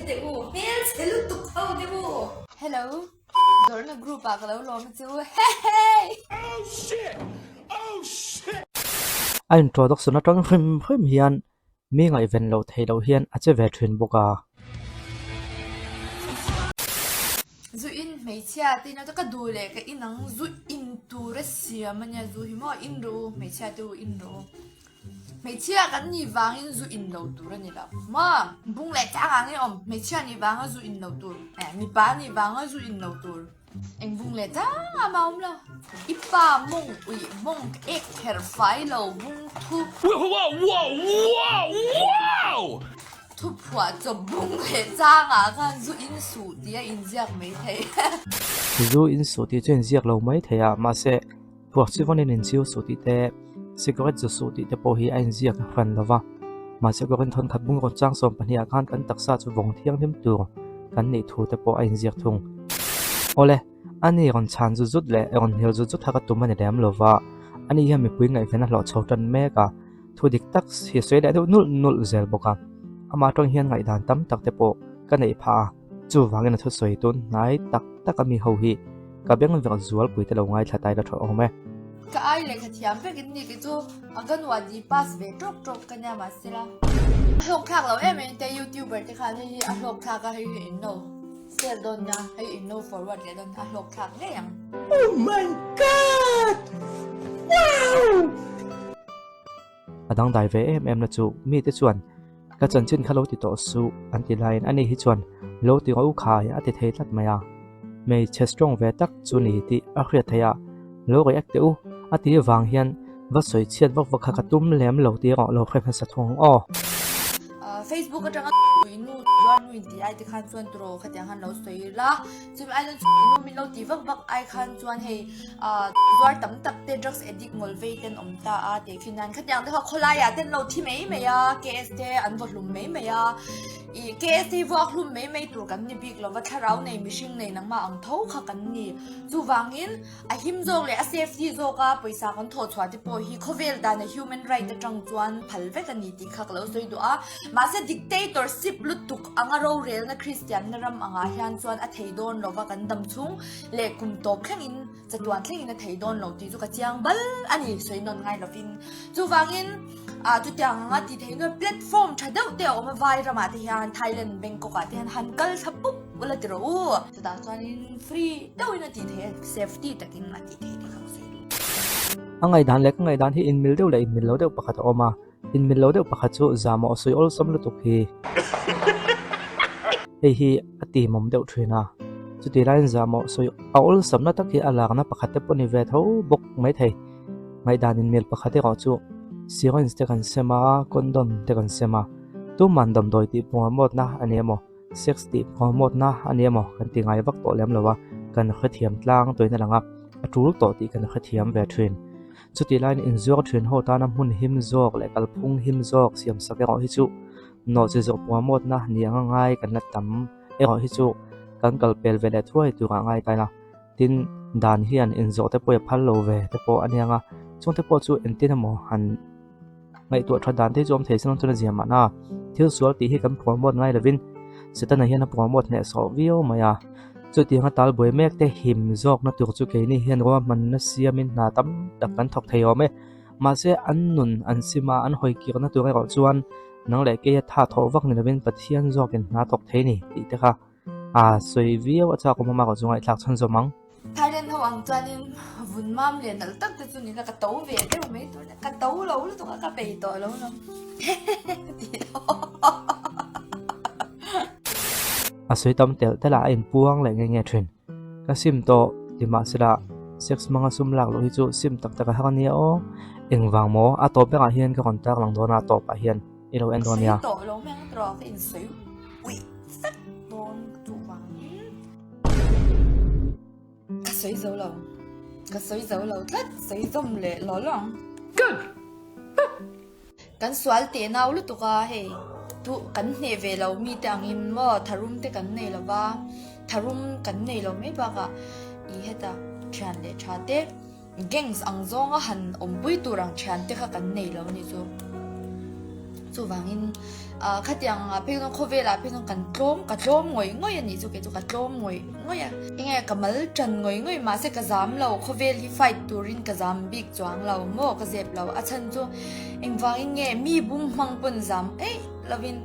te u mel selu tuk thau de u hello dor na group a kalo lo na chu hey Oh shit! Oh shit! Anh introduction na tang hrim hian mi ngai ven lo thei lo hian a che ve thin boka zu in mei chia ti na ka du le ka inang zu in tu ra sia manya zu hi mo in ro mei chia tu in ro mei chia kan ni wang in zu in lo tu ra ni la ma bung le cha ang ni om mei chia ni wang zu in lo tu ni pa ni wang zu in lo tu anh bung le cha ma om lo ipa mong ui mong ek her fai lo bung thu Whoa! Whoa! Whoa! Whoa! thu phwa cho bung le cha nga kan zu in su dia in jiak mei thei zu in su ti chen ziak lo mai theya ma se puak chi vonin in chiu su ti te cigarette zu su ti te po hi ain ziak hran lova ma se ko kan thon khat bung ro chang som pania khan kan taksa chu vong thiang him tur kan nei thu te po ain ziak thung ole ani ron chan zu zut le ron hil zu zut thaka tumani dam lova ani hi mi pui ngai vena lo chhotan me ka thu dik tak hi soi da nul zel boka ama tong hian ngai dan tam tak te po ka nei pha chu wangin thu soi tun nai tak ami ho hi ka beng ve zual pui te lo ngai thlatai da tho ome ka ai le khathiam pe kin ni ki chu agan wa di pass ve trok ka nya ma sila hlok thak lo em te youtuber te khan hi a hlok thak ka hi in no sel don na hi in no forward le don a hlok thak le yang Oh my god! Wow! adang dai ve em na chu mi te chuan ka chan chin khalo ti to su anti line ani hi chuan lo ti ngau kha ya ati thei tlat maya mei che strong ve tak chu ni ti a khria thaya lo ga yak te u ati wang hian va soi chiat vak vak kha tum lem lo ti ro lo khrem sa thong o Facebook ka tanga inu yuan nu ti ai te khan chuan tro khatyang han lo soi la chum ai inu min lo ti vak ai khan chuan hei zuar tam tak te drugs addict ngol ve ten om ta a te finan khatyang te khola ya ten lo thi mei meya ks te an vo hlum mei meya i ks te vo hlum mei tur kan ni big lo va tharau nei mishing nei nang ma ang tho kha kan ni chu wangin a him zog le a safety zoga paisa kan tho chwa te po hi khovel da na human right te tang chuan phal ve kan ni ti khak lo soi do a ma se dictatorship lutuk anga ro rel na christian na ram anga hian chuan a theidon lova kan dam chung le kum top thlengin chatuan thlengin a theidon lo ti chu ka chiang bal ani soinon ngai lovin chu wangin a tu tiang anga ti theino platform thadau te oma vai rama te hian thailand bangkok a te han kal thapup wala ti ro chu da chuan in free dawina ti the safety takin ma ti the khang sei angai dan lek ngai dan hi in mil deu le in mil lo deu pakhat oma in mil lo deu pakhat chu zamo soi ol som lu tuk hi hi ati mom deu thina chu ti line zamo soi ol som na tak hi alak na pakhat te poni ve tho bok mai thei ngai dan in mil pakhat te ro chu syringe te kan sema condom te kan sema tu mandam doi ti pomot na anemo sex ti pomot na anemo kan ti ngai vak to lem lowa kan khathiam tlang toina langa atul to ti kan khathiam ve thrin chuti line in zok thrin ho ta na mun him zok le kal phung him zok siam sake ro hi chu no che zok pomot na ni anga ngai kan na tam e ro hi chu kan kal pel ve le thuai tu nga ngai kaina tin dan hian in zok te po phal lo ve te po anianga chung te po chu en tin mo han ngai tu tha dan te jom the sin tuna jiam na thil sual ti hi kan pomot ngai lovin setana hian pomot ne so vio maya chu ti nga tal boi mek te him zok na tur chu ke ni hian ro man na siamin na tam tak kan thok thei ome ma se an nun an sima an hoi ki na tu ro chuan nang le ke tha tho vak ni lovin pathian zok in na tok thei ni ti te kha a soi vio acha ko ma ko chungai thlak chhan zomang thailand ho ang chuan in vun mam le nal tak te chu ni la ka to ve te me to ka to lo lu to ka pe to lo no asoi tam tel tela in puang le nge thrin ka sim to ti ma sira sex manga sum lak lo hi chu sim tak tak ha ni o engwang mo a to pe ga hian ka kontak lang do na to pa hian i lo en don ya to lo me tro ka in sui ui sat don tu wang ka soi zo lo tlat soi zom le lo long Good! kan swal te naw lu to ka he tu kan hne ve lo mi tang in mo tharum te kan nei lo ba tharum kan nei lo me ba ka I heta than le tha te gangs ang zonga han ombui turang than te kha kan nei lo ni chu chu wangin khatiang pekno khovela pekno kan tlom ngoi ani chu ke chu ka tlom ngoi ya inge kamal chan ngoi ma se ka zam lo khovel hi fight turin ka zam big chuang lo mo ka zep lo achan chu engwangin nge mi bum mang pon zam lovin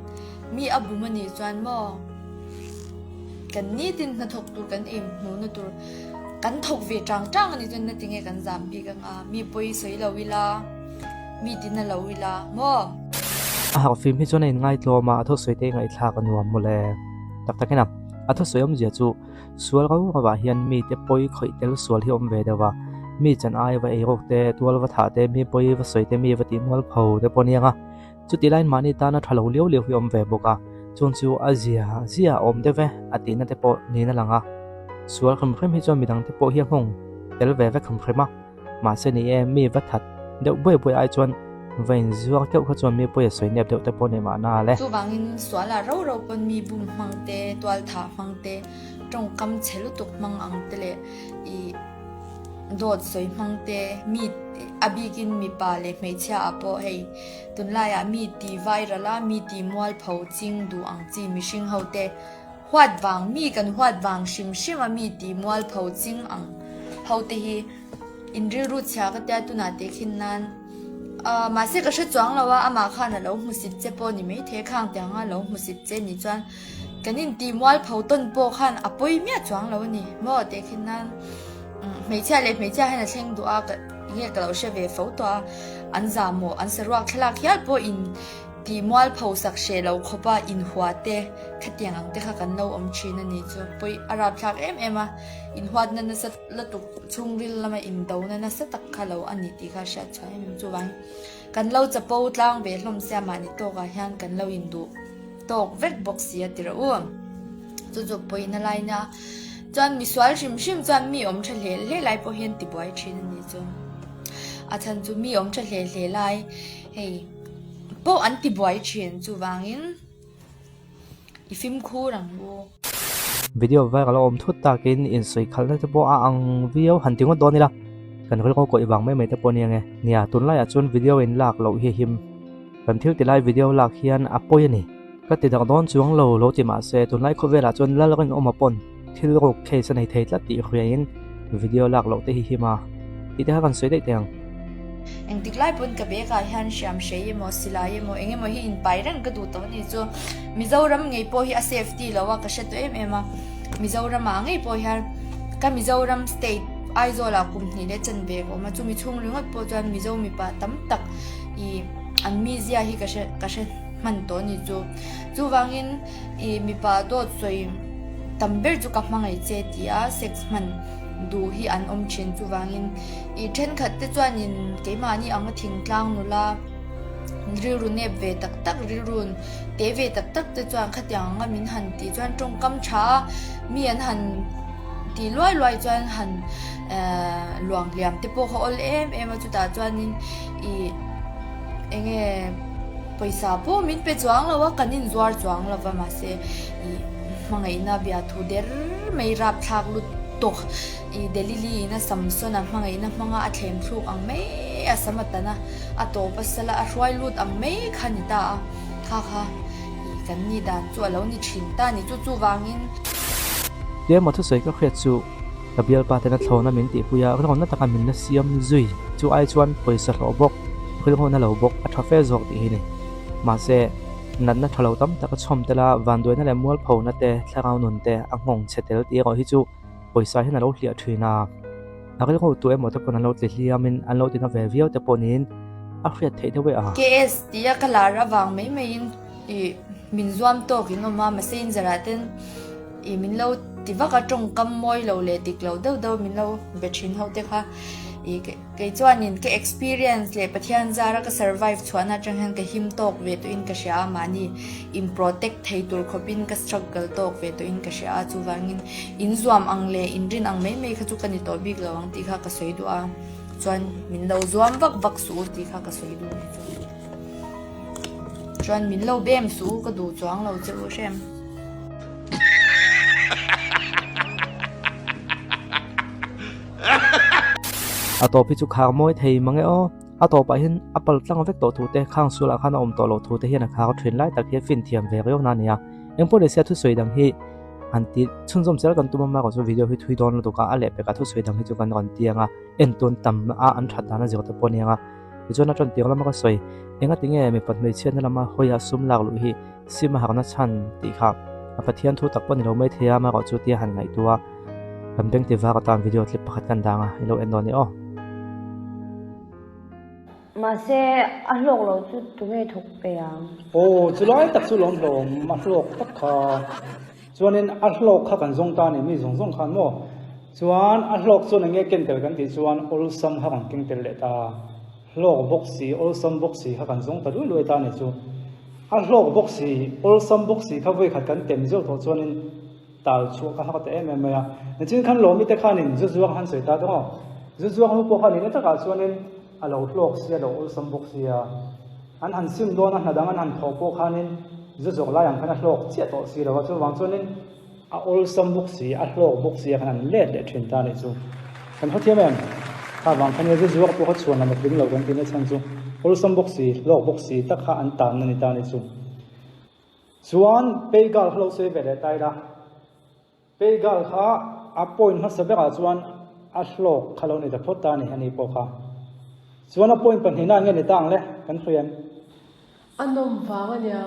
mi abumani chuan mo kan ni tin na thok tur kan em mu na tur kan thok ve chang ani chun na tinge kan zam big anga mi poi sei lo wila mi tin na lo wila mo phim hi chuan in ngai tloma atho soite ngai thla kan nuam mole takena atho soyom je chu sual ga wa hian mi te poi khoi tel sual hi om ve dawa mi chan ai wa erok te tual wa tha te mi poi wa soite mi wa ti mol pho te ponianga chu ti line mani ta na thalo leu hi om ve boka chung chu azia om de ve atina te po ni na langa sual kham khem hi chu mi dang te po hi hong tel ve ve kham khema ma se ni e mi wa that deuh boi ai chuan vain zuak teu kha chuan mi poi soi nep deuh te po ne ma na le chu wangin swala ro pon mi bum mangte twal tha mangte tong kam chelu tuk mang ang tele I dot soi mangte mi abigin mi pa le meichia apo hei tunla ya mi ti virala mi ti mual phau ching du ang chi mi sing hote hwat wang mi kan hwat wang shim mi ti mual phau ching ang hote hi inri ru cha ka ta tu na te khin nan ma se ka she chuang lawa ama kha na lo musit che po ni me the khang te nga lo musit che ni chuan kanin ti mual phau ton po khan apoi mia chuang lo ni mo te khin nan meichia hena thleng du a ka nge ka lo she ve fo to an za mo an serwak thlak hial po in ti mual phau sak she lo khopa in huate khatiang ang te kha kan lo om chin ani chu poi arab thak ema in huat na na sat la tu chungril lama in do na sa tak khalo ani ti kha sha chai mi chu wang kan lo chapo tlang ve hlom sia mani to ga hian kan lo in du tok vet box ya tira chu poi na lai na chuan mi swal shim chuan mi om tha le lai po hian ti boy thin ani chu a chan chu mi om tha le lai hei po anti boy chen chu wangin ifim khu rang bo video viral om thut takin in soi khalna te po a ang video hantingo donila kan hol ko iwang mai te poni nge nia tunlai a chun video in lak lo hi him kan thil tilai video lak hian apoi ani ka ti dang don chuang lo ti ma se tunlai kho vela chun lal ring om apon thil ro case nei thei tla ti khrein video lak lo te hi hima ti te kan soi dei teng eng tiklai pun ka be ka hian sham shei mo silai mo enge mo hi in pairan ka du to ni chu mizoram ngei po hi a safety lawa ka shet ema mizoram a ngei po hian ka mizoram state aizola company le chan be ko ma chu mi chung lungot po chan mizo mi pa tam tak I an mi zia hi ka she man to ni chu wangin I mi pa do choi tamber chu ka mangai che ti a 6 man du hi an om chin chu wangin I then khat te chuan in keimani anga thingtlang nula rilru ne ve tak rilrun te ve tak te chuan khatyang nga min han ti chuan tong kam tha mi an han ti loi chuan han luang liam te po hol em chu ta chuan in I enge paisa po min pe chuang lawa kanin zuar chuang lawa ma se I mangai na bia thu der mai rap thak lut tok I delili na samsona mangai na manga athlem thuk ang mai asamatana ato pasala a roi lut ang mai khanita kha I kan ni dan chu alo ni thinta ni chu wangin le mo thu soi ka khret chu kabial pa te na thlona min ti puya ron na taka min na siam zui chu ai chuan poisa lo bok khil ho na lo bok a thafe zok ti hi ni ma se nan na thalo tam taka chom tela van doi na le mual pho na te thlangau nun te a ngong chetel ti ro hi chu poisa hi na lo hlia thina akil ko tu emo te pon lo tli hliamin an lo tina ve viau te ponin a khriat thei de we a KS tia kalara wang mai in I min zuam to ki no ma masin zaraten I min lo tivaka tong kam moi lo le tik lo do min lo bethin ho te kha I ke chuan in ke experience le pathian zara ka survive chuana changhan ka him tok ve to in ka sha mani in protect thei tur khopin ka struggle tok ve to in ka sha chu wangin in zuam ang le in rin ang mai kha chu kani to big lawang ti kha ka soi du a chuan min lo zuam vak su ti kha ka soi du chuan min lo bem su ka du chuang lo chu shem a to pi chu khar moi thei mange o a to pa hin apal tlang vek to thu te khang sula khana to lo thu te hian a kha thin lai tak he fin thiam ve reo na nia engpo le sia thu soi dang hi anti chunjom sel kan tuma ma ko video hi thui don lo to ka ale pe ka thu soi dang hi chu kan ron tianga en ton tam a an that dana zir te ponianga jona tron tiang lama ka soi enga tinge me pat me chen lama hoya sum lag lu hi sim harna chan ti kha apathian thu tak pon lo mai thea ma ko chu ti han ngai tua beng ti va ka tam video clip pakhat kan danga ilo en don ni o mà xe ăn lộc rồi chú tụi mày thuộc bè à? Ồ, chú nói tập chú lồng lồng ăn lộc tất cả, cho nên ăn lộc khácกัน zong ta này mi zong khăn mò, cho anh ăn lộc cho nên nghe kinh tế cái thì cho anh all some khácกันkinh tế lệ ta, lộc bốc xì all some bốc xì khácกัน zong ta đuôi lùi ta này chú, ăn lộc bốc xì all some bốc xì khác với khácกัน tiền dâu thôi cho nên tạo chuột khác khác em à, nên chính khăn lồng mi tế khăn nên chú khăn sợi ta đó, chú khăn bộ khăn này tất cả cho nên alo lok sia lo ul sam bok sia an han sim don an hadang an han thopo khanin zu zok la yang khana lok chia to si lo chu wang chunin a ul sam bok si a lok bok sia khanan le le thin ta ni chu kan hotiam em ka wang khani zu zok po kha chuan na pling lo kan tin chang chu ul sam bok si lok bok si tak kha an tan na ni ta ni chu chuan peigal hlo se ve le tai da peigal kha a point ha sabe ka chuan a lok khalo ni da phota ni hani po kha chuan a point pan hina nge ni tang le kan khriam Anom vàng anh nhá.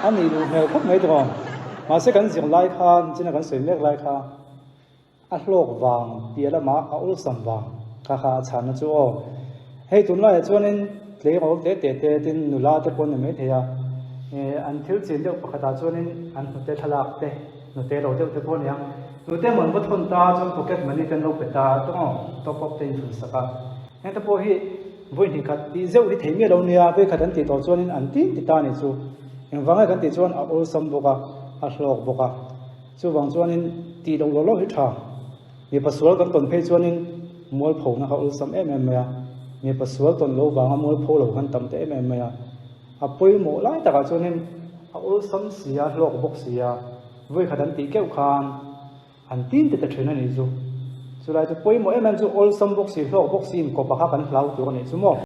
ani lu hel khop ngai to ma se kan zing lai khan china kan soi mek lai kha a hlok wang piala ma a ul sam wang kha kha chan na chu o hei tun lai chuanin tle ro te te tin nula te pon me theya an thil chin deuh pakhata chuanin an te thalak te no te ro deuh te pon yang nu te mon bo thon ta chon pocket money kan lo peta to top up te thun saka he ta po hi voi ni khat ti zeu hi theimi lo nia ve khatan ti to chuanin an ti ta ni chu eng wanga kan ti chuan a ul sam boka a hlok boka chu wang chuanin ti lo lo hi tha mi pasual kan ton phei chuanin mol pho na ka ul sam em ya mi pasual ton lo wanga mol pho lo kan tam te em ya a poi mo lai ta ka chuanin a ul sam sia hlok bok sia voi khatan ti keu khan an tin te ta thena ni chu chu lai chu poi mo em chu ul sam bok si hlok bok si ko pa kha kan hlau tu ni chu mo